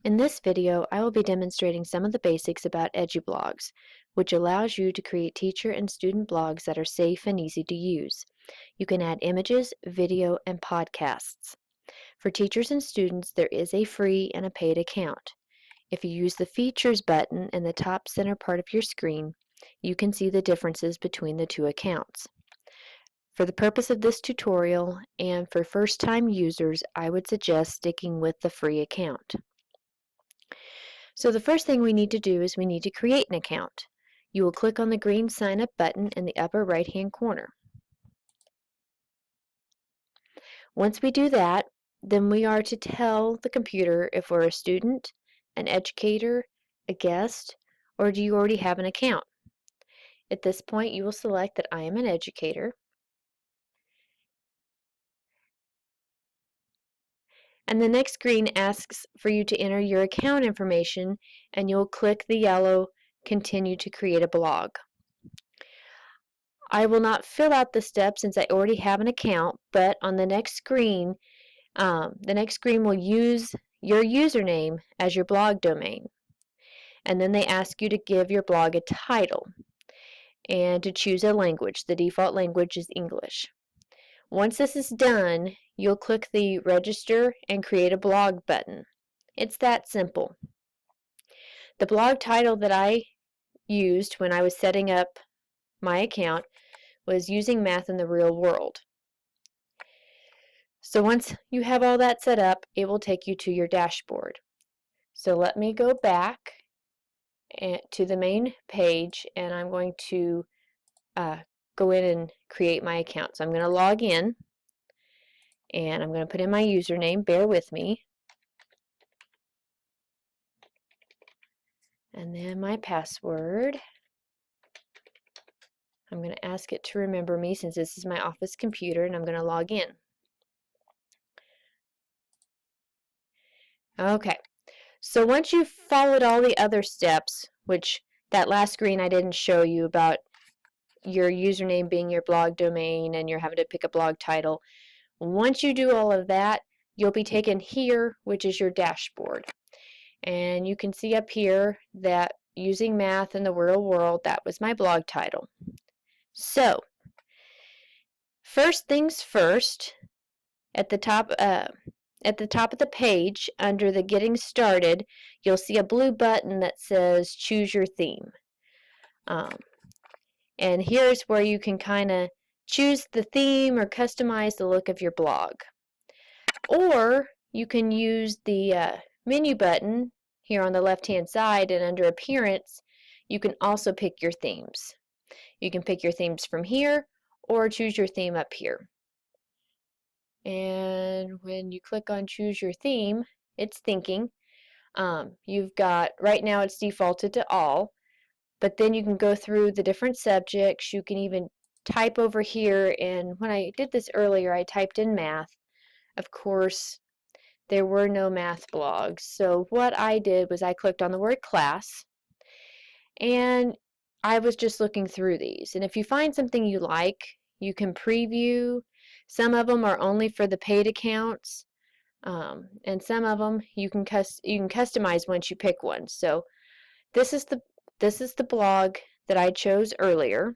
In this video, I will be demonstrating some of the basics about Edublogs, which allows you to create teacher and student blogs that are safe and easy to use. You can add images, video, and podcasts. For teachers and students, there is a free and a paid account. If you use the Features button in the top center part of your screen, you can see the differences between the two accounts. For the purpose of this tutorial and for first-time users, I would suggest sticking with the free account. So the first thing we need to do is we need to create an account. You will click on the green sign up button in the upper right hand corner. Once we do that, then we are to tell the computer if we're a student, an educator, a guest, or do you already have an account. At this point, you will select that I am an educator. And the next screen asks for you to enter your account information, and you'll click the yellow Continue to create a blog. I will not fill out the steps since I already have an account, but on the next screen will use your username as your blog domain. And then they ask you to give your blog a title and to choose a language. The default language is English. Once this is done, you'll click the Register and Create a Blog button. It's that simple. The blog title that I used when I was setting up my account was Using Math in the Real World. So once you have all that set up, it will take you to your dashboard. So let me go back to the main page, and I'm going to go in and create my account. So I'm going to log in, and I'm going to put in my username. Bear with me. And then my password. I'm going to ask it to remember me since this is my office computer, and I'm going to log in. Okay, so once you've followed all the other steps, which that last screen I didn't show you about your username being your blog domain and you're having to pick a blog title, once you do all of that, you'll be taken here, which is your dashboard. And you can see up here that Using Math in the Real World, that was my blog title. So, first things first, at the top of the page, under the Getting Started, you'll see a blue button that says Choose Your Theme. And here's where you can kind of choose the theme or customize the look of your blog. Or you can use the menu button here on the left-hand side, and under Appearance, you can also pick your themes. You can pick your themes from here or choose your theme up here. And when you click on Choose Your Theme, it's thinking. You've got, right now it's defaulted to all, but then you can go through the different subjects. You can even type over here, and when I did this earlier, I typed in math. Of course, there were no math blogs, so what I did was I clicked on the word class, and I was just looking through these. And if you find something you like, you can preview. Some of them are only for the paid accounts, and some of them you can customize once you pick one. So this is the blog that I chose earlier.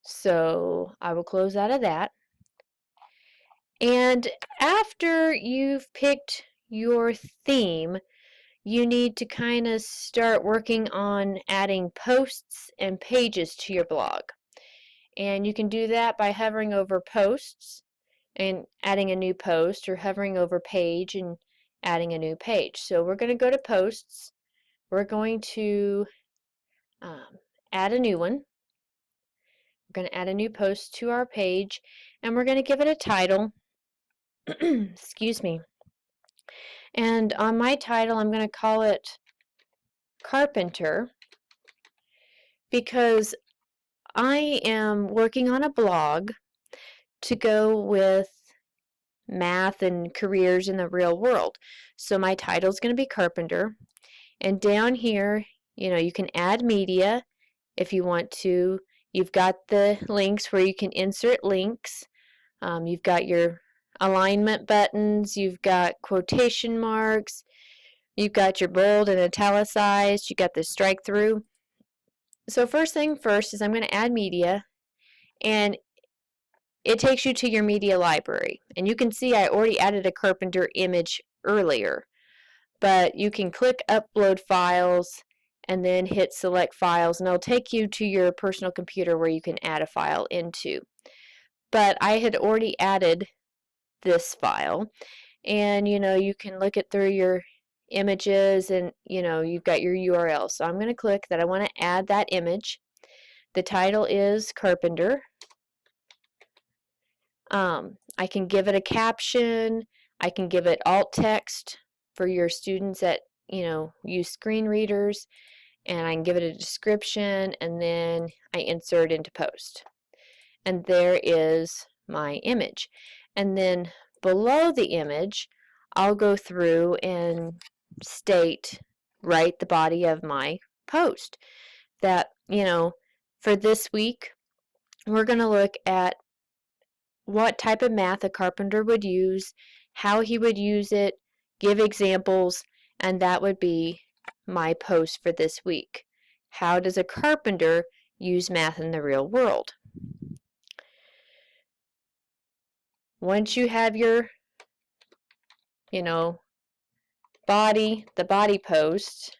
So I will close out of that. And after you've picked your theme, you need to kind of start working on adding posts and pages to your blog. And you can do that by hovering over posts and adding a new post, or hovering over page and adding a new page. So we're going to go to posts. We're going to add a new one. We're going to add a new post to our page, and we're going to give it a title. Excuse me. And on my title, I'm going to call it Carpenter, because I am working on a blog to go with math and careers in the real world. So my title is going to be Carpenter. And down here, you can add media if you want to. You've got the links where you can insert links. You've got your alignment buttons, you've got quotation marks, you've got your bold and italicized, you got the strike through. So first thing first is I'm going to add media, and it takes you to your media library. And you can see I already added a Carpenter image earlier, but you can click upload files and then hit select files, and it'll take you to your personal computer where you can add a file into. But I had already added this file, and you can look it through your images, and you've got your URL. So I'm going to click that I want to add that image. The title is Carpenter. I can give it a caption. I can give it alt text for your students that use screen readers, and I can give it a description, and then I insert into post. And there is my image. And then below the image, I'll go through and write the body of my post. That, for this week, we're going to look at what type of math a carpenter would use, how he would use it, give examples, and that would be my post for this week. How does a carpenter use math in the real world? Once you have your, the body post,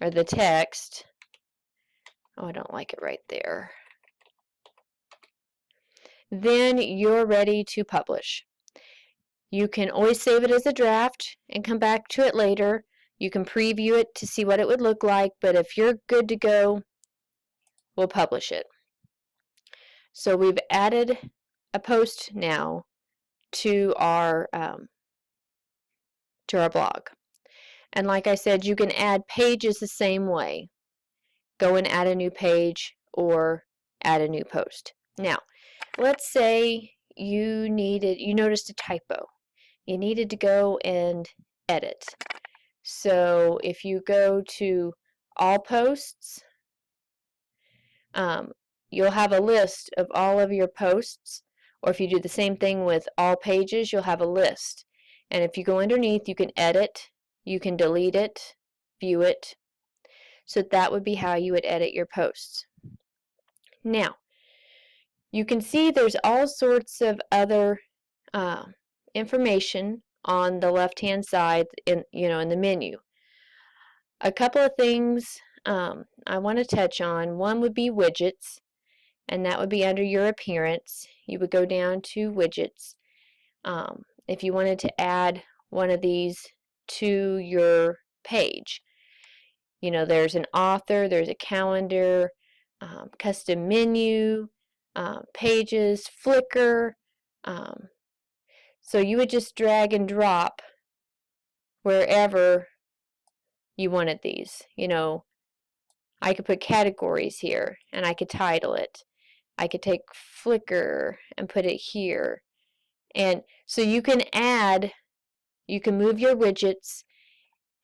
or the text, oh, I don't like it right there, then you're ready to publish. You can always save it as a draft and come back to it later. You can preview it to see what it would look like, but if you're good to go, we'll publish it. So we've added a post now to our blog. And like I said, you can add pages the same way. Go and add a new page or add a new post. Now, let's say you noticed a typo. You needed to go and edit. So if you go to all posts, you'll have a list of all of your posts, or if you do the same thing with all pages, you'll have a list. And if you go underneath, you can edit, you can delete it, view it. So that would be how you would edit your posts. Now, you can see there's all sorts of other information on the left-hand side in the menu. A couple of things I want to touch on. One would be widgets, and that would be under your appearance. You would go down to widgets. If you wanted to add one of these to your page, there's an author, there's a calendar, custom menu, pages, Flickr. So you would just drag and drop wherever you wanted these. I could put categories here, and I could title it. I could take Flickr and put it here. And so you can move your widgets,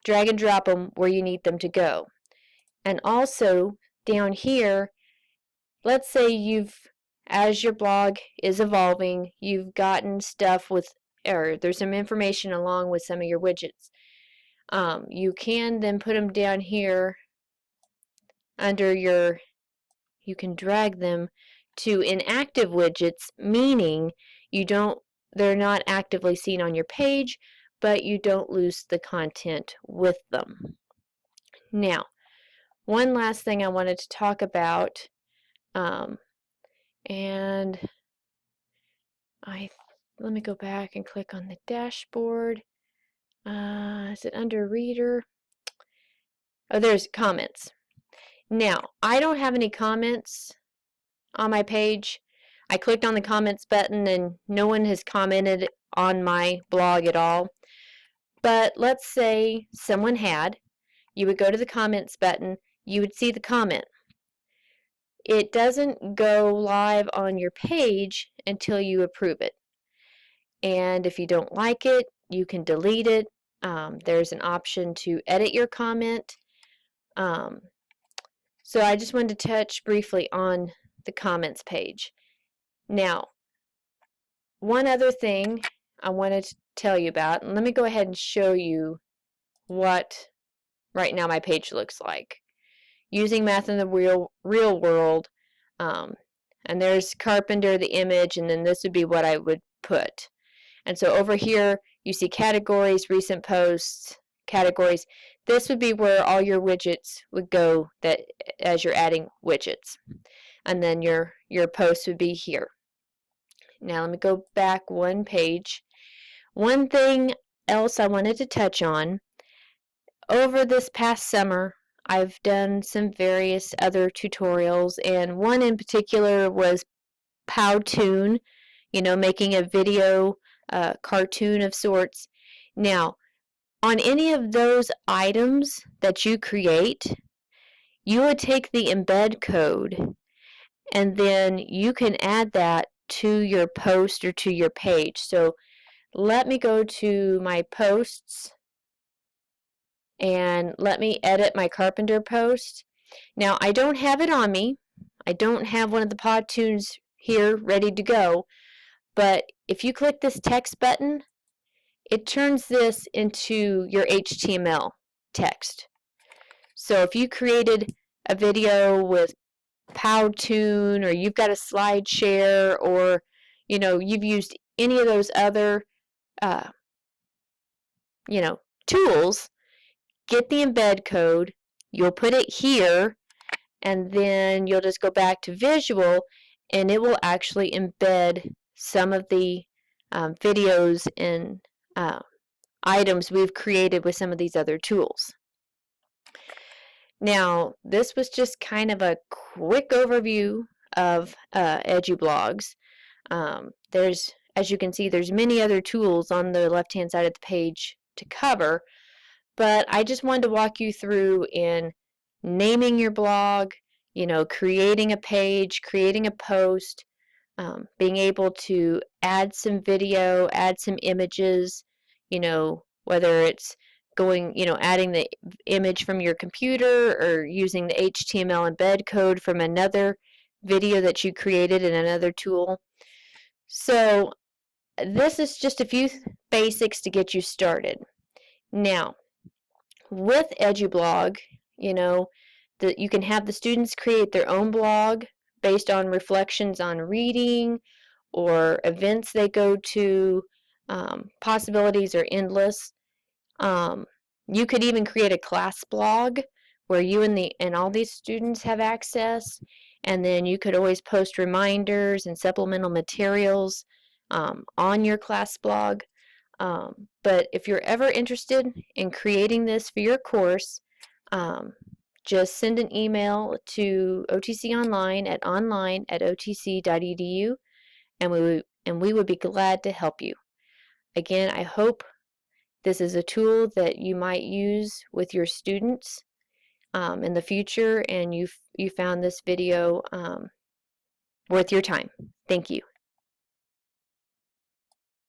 drag and drop them where you need them to go. And also down here, let's say as your blog is evolving, you've gotten stuff or there's some information along with some of your widgets. You can then put them down here under you can drag them to inactive widgets, meaning they're not actively seen on your page, but you don't lose the content with them. Now, one last thing I wanted to talk about, and let me go back and click on the dashboard. Is it under Reader? Oh, there's comments. Now, I don't have any comments on my page. I clicked on the comments button and no one has commented on my blog at all. But let's say someone had. You would go to the comments button, you would see the comment. It doesn't go live on your page until you approve it. And if you don't like it, you can delete it. There's an option to edit your comment. So I just wanted to touch briefly on the comments page. Now, one other thing I wanted to tell you about, and let me go ahead and show you what right now my page looks like. Using math in the real world, and there's Carpenter, the image, and then this would be what I would put. And so over here, you see categories, recent posts, categories. This would be where all your widgets would go that as you're adding widgets. And then your posts would be here. Now let me go back one page. One thing else I wanted to touch on, over this past summer, I've done some various other tutorials, and one in particular was Powtoon, making a video cartoon of sorts. Now, on any of those items that you create, you would take the embed code and then you can add that to your post or to your page. So let me go to my posts and let me edit my Carpenter post. Now, I don't have it on me. I don't have one of the Powtoons here ready to go, but if you click this text button, it turns this into your HTML text. So if you created a video with Powtoon, or you've got a slide share, or you've used any of those other tools, get the embed code, you'll put it here, and then you'll just go back to visual, and it will actually embed some of the videos and items we've created with some of these other tools. Now, this was just kind of a quick overview of Edublogs. As you can see, there's many other tools on the left-hand side of the page to cover, but I just wanted to walk you through in naming your blog, creating a page, creating a post, being able to add some video, add some images, whether it's adding the image from your computer or using the HTML embed code from another video that you created in another tool. So this is just a few basics to get you started. Now, with Edublog, you can have the students create their own blog based on reflections on reading or events they go to. Possibilities are endless. You could even create a class blog where you and all these students have access, and then you could always post reminders and supplemental materials on your class blog. But if you're ever interested in creating this for your course, just send an email to otconline@otc.edu, and we would be glad to help you. Again, I hope this is a tool that you might use with your students in the future, and you found this video worth your time. Thank you.